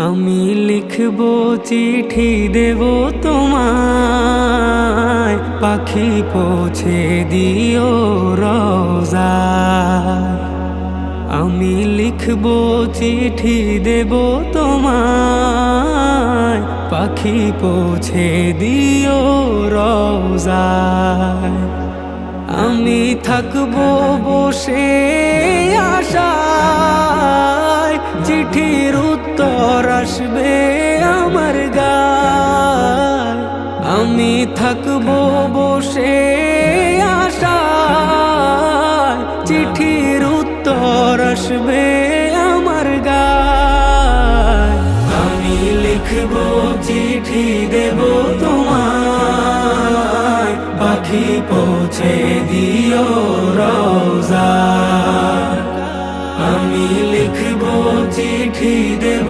আমি লিখব চিঠি দেব তোমায়, পাখি পৌঁছে দিও রওজায়। আমি লিখব চিঠি দেব তোমায়, পাখি পৌঁছে দিও রওজায়। আমি থাকবো বসে আশায়, চিঠির উত্তর আসবে আমার গায়। আমি থাকবো বসে আশায়, চিঠির উত্তর আসবে আমার গায়। আমি লিখবো চিঠি দেব তোমায়, পাখি পৌঁছে দিও রওজায়। আমি লিখব চিঠি দেব